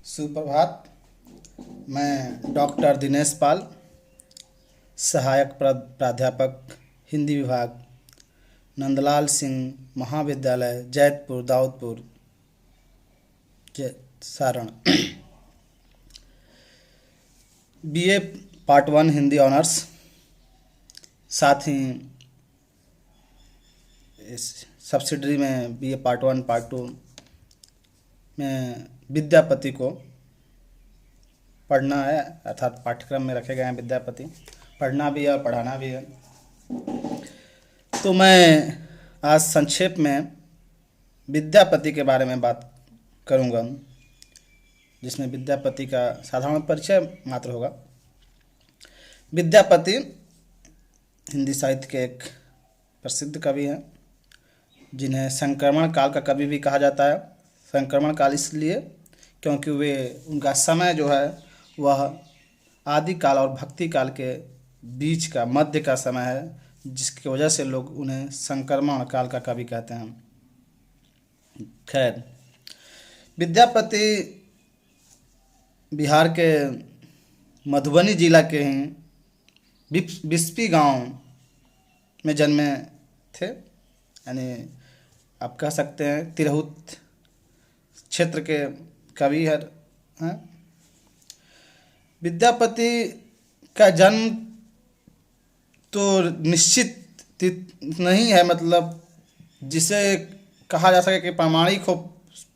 सुप्रभात। मैं डॉक्टर दिनेश पाल, सहायक प्राध्यापक हिंदी विभाग, नंदलाल सिंह महाविद्यालय, Jaitpur, Daudpur, Saran. BA part 1 Hindi honours, साथ ही इस सब्सिडरी में बीए पार्ट 1 पार्ट 2 में विद्यापति को पढ़ना है, अर्थात पाठ्यक्रम में रखे गए हैं विद्यापति, पढ़ना भी है और पढ़ाना भी है। तो मैं आज संक्षेप में विद्यापति के बारे में बात करूंगा, जिसमें विद्यापति का साधारण परिचय मात्र होगा। विद्यापति हिंदी साहित्य के एक प्रसिद्ध कवि हैं, जिन्हें संक्रमण काल का कवि भी कहा जाता है। संक्रमण काल इसलिए क्योंकि उनका समय जो है वह आदि काल और भक्ति काल के बीच का मध्य का समय है, जिसकी वजह से लोग उन्हें संक्रमण काल का कवि कहते हैं। खैर, विद्यापति बिहार के मधुबनी जिला के ही बिस्पी गांव में जन्मे थे, यानी आप कह सकते हैं तिरहुत क्षेत्र के कवि हैं। विद्यापति का जन्म तो निश्चित नहीं है, मतलब जिसे कहा जा सके कि प्रामाणिक हो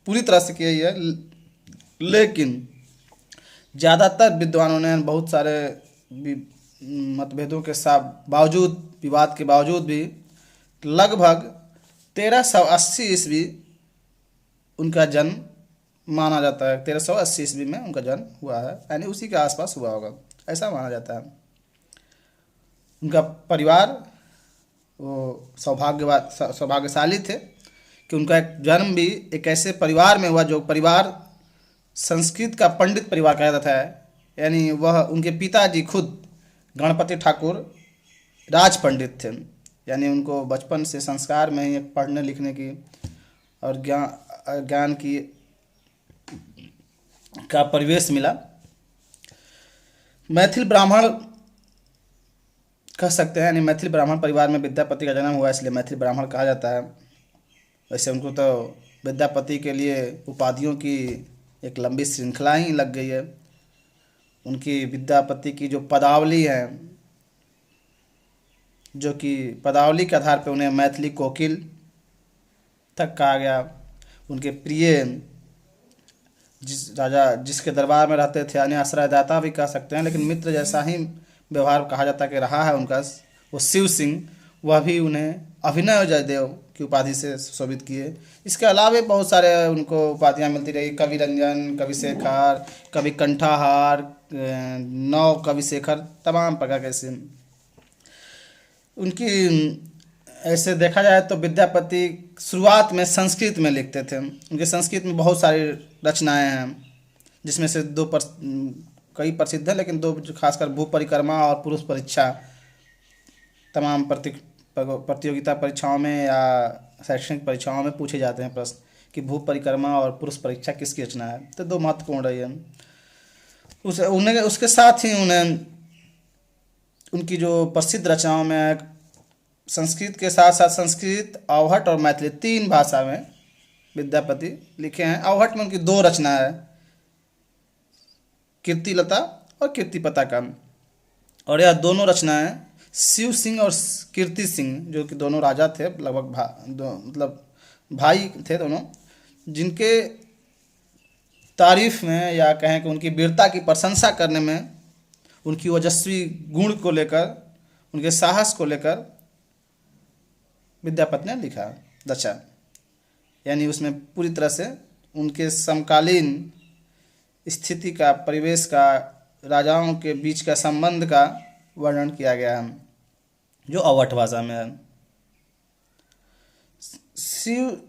पूरी तरह से किया ही है, लेकिन ज़्यादातर विद्वानों ने बहुत सारे मतभेदों के बावजूद, विवाद के बावजूद भी लगभग 1380 ईस्वी उनका जन्म माना जाता है। 1380 ईस्वी में उनका जन्म हुआ है, यानी उसी के आसपास हुआ होगा, ऐसा माना जाता है। उनका परिवार वो सौभाग्यशाली थे कि उनका एक जन्म भी एक ऐसे परिवार में हुआ जो परिवार संस्कृत का पंडित परिवार कहा जाता है, यानी वह उनके पिताजी खुद गणपति ठाकुर राज पंडित थे, यानी उनको बचपन से संस्कार में ही पढ़ने लिखने की और ज्ञान की का परिवेश मिला। मैथिल ब्राह्मण कह सकते हैं, यानी मैथिल ब्राह्मण परिवार में विद्यापति का जन्म हुआ, इसलिए मैथिल ब्राह्मण कहा जाता है। वैसे उनको तो विद्यापति के लिए उपाधियों की एक लंबी श्रृंखला ही लग गई है। उनकी विद्यापति की जो पदावली है, जो कि पदावली के आधार पर उन्हें मैथिली कोकिल तक कहा गया। उनके प्रिय जिसके दरबार में रहते थे, यानी आश्रयदाता भी कह सकते हैं, लेकिन मित्र जैसा ही व्यवहार कहा जाता कि रहा है उनका, वो शिव सिंह, वह भी उन्हें अभिनव जयदेव की उपाधि से शोभित किए। इसके अलावा बहुत सारे उनको उपाधियां मिलती रही, कवि रंजन, कवि शेखर, कवि कंठाहार, नव कवि शेखर, तमाम प्रकार के ऐसे। उनकी ऐसे देखा जाए तो विद्यापति शुरुआत में संस्कृत में लिखते थे। उनके संस्कृत में बहुत सारी रचनाएं हैं, जिसमें से कई प्रसिद्ध हैं, लेकिन दो खासकर भू परिक्रमा और पुरुष परीक्षा, तमाम प्रतियोगिता परीक्षाओं में या शैक्षणिक परीक्षाओं में पूछे जाते हैं प्रश्न कि भू परिक्रमा और पुरुष परीक्षा किसकी रचना है, तो दो महत्वपूर्ण रही है। उसके साथ ही उन्हें उनकी जो प्रसिद्ध रचनाओं में संस्कृत के साथ साथ संस्कृत, अवहट और मैथिली 3 भाषा में विद्यापति लिखे हैं। अवहट में उनकी 2 रचना है, कीर्तिलता और कीर्तिपताका, और यह दोनों रचनाएं शिव सिंह और कीर्ति सिंह, जो कि दोनों राजा थे, लगभग मतलब भाई थे दोनों, जिनके तारीफ में या कहें कि उनकी वीरता की प्रशंसा करने में, उनकी ओजस्वी गुण को लेकर, उनके साहस को लेकर विद्यापति ने लिखा रचा, यानी उसमें पूरी तरह से उनके समकालीन स्थिति का, परिवेश का, राजाओं के बीच का संबंध का वर्णन किया गया है, जो अवध भाषा में है। शिव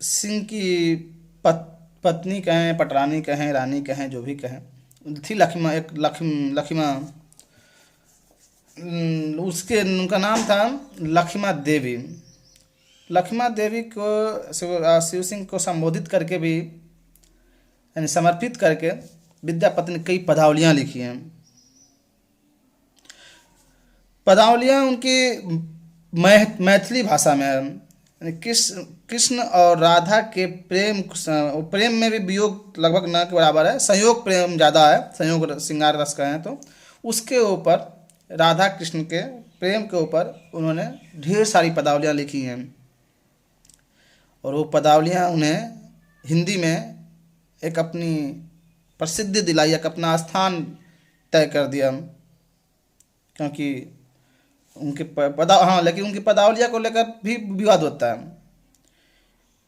सिंह की पत्नी कहें, पटरानी कहें, रानी कहें, जो भी कहें, थी लखिमा, उनका नाम था लखिमा देवी। लखिमा देवी को शिव सिंह को संबोधित करके भी यानी समर्पित करके विद्यापति ने कई पदावलियाँ लिखी हैं। पदावलियाँ उनकी मैथिली भाषा में है। यानी कृष्ण और राधा के प्रेम में भी वियोग लगभग न के बराबर है, संयोग प्रेम ज़्यादा है, संयोग श्रृंगार रस का है, तो उसके ऊपर राधा कृष्ण के प्रेम के ऊपर उन्होंने ढेर सारी पदावलियाँ लिखी हैं। और वो पदावलियाँ उन्हें हिंदी में एक अपनी प्रसिद्धि दिलाई, एक अपना स्थान तय कर दिया। क्योंकि उनके लेकिन उनकी पदावलियाँ को लेकर भी विवाद होता है।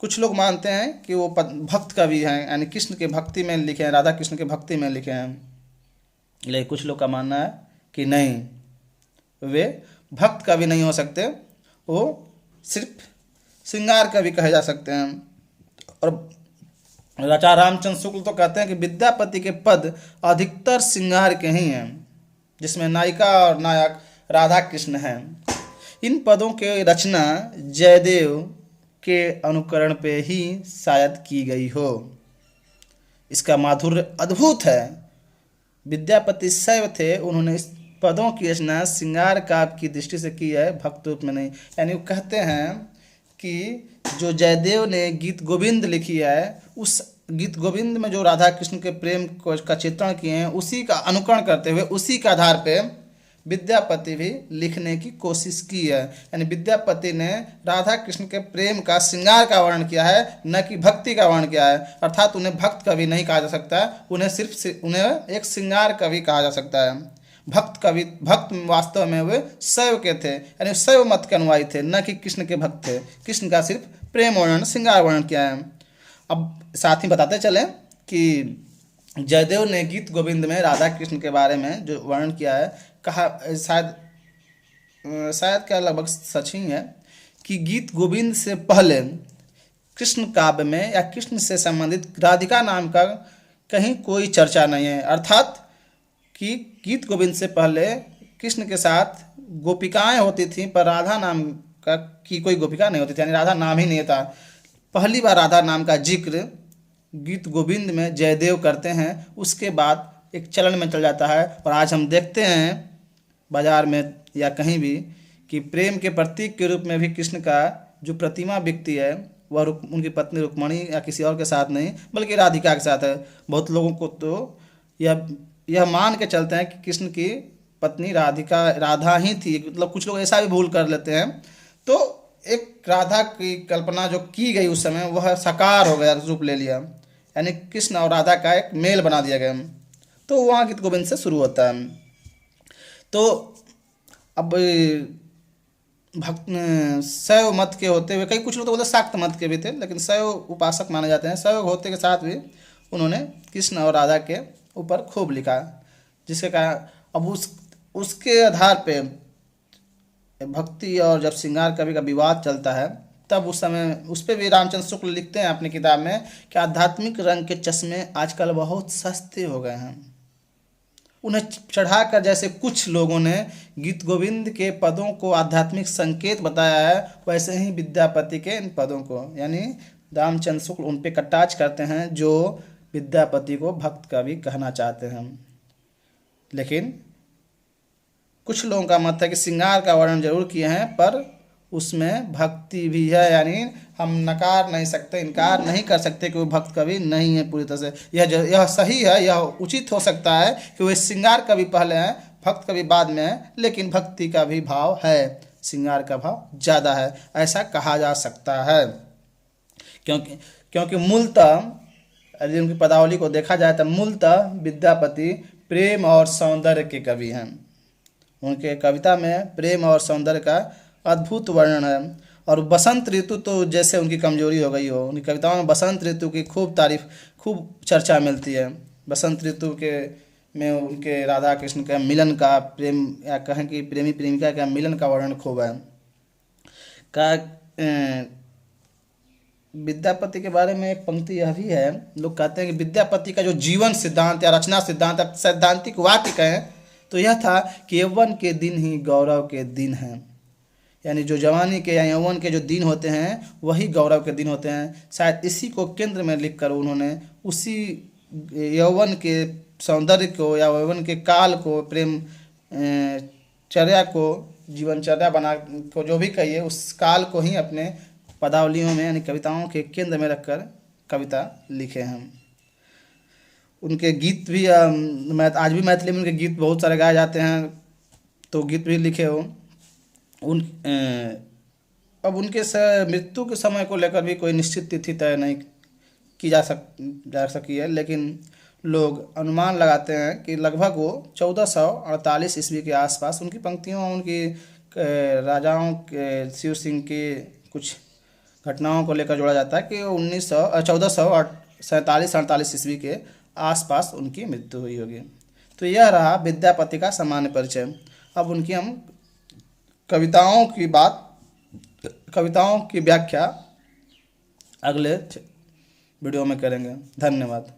कुछ लोग मानते हैं कि वो भक्त कवि हैं, यानी कृष्ण के भक्ति में लिखे हैं, राधा कृष्ण के भक्ति में लिखे हैं। लेकिन कुछ लोग का मानना है कि नहीं, वे भक्त कवि नहीं हो सकते, वो सिर्फ श्रृंगार कवि कहे जा सकते हैं। और आचार्य रामचंद्र शुक्ल तो कहते हैं कि विद्यापति के पद अधिकतर श्रृंगार के ही हैं, जिसमें नायिका और नायक राधा कृष्ण हैं। इन पदों के रचना जयदेव के अनुकरण पे ही शायद की गई हो। इसका माधुर्य अद्भुत है। विद्यापति शैव थे, उन्होंने इस पदों की रचना श्रृंगार काव्य की दृष्टि से की है, भक्त रूप में नहीं। यानी वो कहते हैं कि जो जयदेव ने गीत गोविंद लिखी है, उस गीत गोविंद में जो राधा कृष्ण के प्रेम का चित्रण किए हैं, उसी का अनुकरण करते हुए उसी के आधार पे विद्यापति भी लिखने की कोशिश की है। यानी विद्यापति ने राधा कृष्ण के प्रेम का श्रृंगार का वर्णन किया है, न कि भक्ति का वर्णन किया है। अर्थात उन्हें भक्त कवि नहीं कहा जा सकता है, उन्हें एक श्रृंगार कवि कहा जा सकता है। भक्त वास्तव में वे शैव के थे, यानी शैव मत के अनुयायी थे, न कि कृष्ण के भक्त थे। कृष्ण का सिर्फ प्रेम वर्णन, श्रृंगार वर्णन किया है। अब साथ ही बताते चलें कि जयदेव ने गीत गोविंद में राधा कृष्ण के बारे में जो वर्णन किया है, कहा शायद क्या लगभग सच ही है कि गीत गोविंद से पहले कृष्ण काव्य में या कृष्ण से संबंधित राधिका नाम का कहीं कोई चर्चा नहीं है। अर्थात कि गीत गोविंद से पहले कृष्ण के साथ गोपिकाएं होती थीं, पर राधा नाम की कोई गोपिका नहीं होती थी, यानी राधा नाम ही नहीं था। पहली बार राधा नाम का जिक्र गीत गोविंद में जयदेव करते हैं, उसके बाद एक चलन में चल जाता है। और आज हम देखते हैं बाजार में या कहीं भी कि प्रेम के प्रतीक के रूप में भी कृष्ण का जो प्रतिमा बिकती है, वह उनकी पत्नी रुक्मणी या किसी और के साथ नहीं बल्कि राधिका के साथ है। बहुत लोगों को तो यह मान के चलते हैं कि कृष्ण की पत्नी राधा ही थी। मतलब कुछ लोग ऐसा भी भूल कर लेते हैं। तो एक राधा की कल्पना जो की गई उस समय, वह साकार हो गया, रूप ले लिया, यानी कृष्ण और राधा का एक मेल बना दिया गया। तो वहाँ गीत गोविंद से शुरू होता है। तो अब शैव मत के होते हुए, कई कुछ लोग तो बोलते शाक्त मत के भी थे, लेकिन शैव उपासक माने जाते हैं। शैव होते के साथ भी उन्होंने कृष्ण और राधा के ऊपर खूब लिखा, जिसके कारण अब उसके आधार पे भक्ति और जब श्रृंगार कवि का विवाद चलता है, तब उस समय उस पर भी रामचंद्र शुक्ल लिखते हैं अपनी किताब में कि आध्यात्मिक रंग के चश्मे आजकल बहुत सस्ते हो गए हैं। उन्हें चढ़ाकर जैसे कुछ लोगों ने गीत गोविंद के पदों को आध्यात्मिक संकेत बताया है, वैसे ही विद्यापति के इन पदों को, यानी रामचंद्र शुक्ल उन पे कटाक्ष करते हैं जो विद्यापति को भक्त कवि कहना चाहते हैं। लेकिन कुछ लोगों का मत है कि श्रृंगार का वर्णन जरूर किए हैं, पर उसमें भक्ति भी है। यानी हम नकार नहीं सकते, इनकार नहीं कर सकते कि वो भक्त कवि नहीं है पूरी तरह से। यह सही है, यह उचित हो सकता है कि वे श्रृंगार कवि पहले हैं, भक्त कवि बाद में है, लेकिन भक्ति का भी भाव है, श्रृंगार का भाव ज़्यादा है, ऐसा कहा जा सकता है। क्योंकि मूलतः यदि उनकी पदावली को देखा जाए तो मूलतः विद्यापति प्रेम और सौंदर्य के कवि हैं। उनके कविता में प्रेम और सौंदर्य का अद्भुत वर्णन है। और बसंत ऋतु तो जैसे उनकी कमजोरी हो गई हो, उनकी कविताओं में बसंत ऋतु की खूब तारीफ, खूब चर्चा मिलती है। बसंत ऋतु में उनके राधा कृष्ण का मिलन का, प्रेम या कहें कि प्रेमी प्रेमिका का मिलन का वर्णन खूब है। विद्यापति के बारे में एक पंक्ति यह भी है, लोग कहते हैं कि विद्यापति का जो जीवन सिद्धांत या रचना सिद्धांत या सैद्धांतिक वाक्य कहें तो यह था कि यौवन के दिन ही गौरव के दिन हैं। यानी जो जवानी के या यौवन के जो दिन होते हैं वही गौरव के दिन होते हैं। शायद इसी को केंद्र में लिखकर उन्होंने उसी यौवन के सौंदर्य को या यौवन के काल को, प्रेम चर्या को, जीवनचर्या बना को जो भी कहिए, उस काल को ही अपने पदावलियों में यानी कविताओं के केंद्र में रखकर कविता लिखे हैं। उनके गीत भी मैं आज भी मैथिली में उनके गीत बहुत सारे गाए जाते हैं, तो गीत भी लिखे हो। अब उनके मृत्यु के समय को लेकर भी कोई निश्चित तिथि तय नहीं की जा सकी है, लेकिन लोग अनुमान लगाते हैं कि लगभग वो 1448 ईस्वी के आसपास उनकी पंक्तियों, उनकी राजाओं के, शिव सिंह के कुछ घटनाओं को लेकर जोड़ा जाता है कि 1447 ईस्वी के आसपास उनकी मृत्यु हुई होगी। तो यह रहा विद्यापति का सामान्य परिचय। अब उनकी हम कविताओं की व्याख्या अगले वीडियो में करेंगे। धन्यवाद।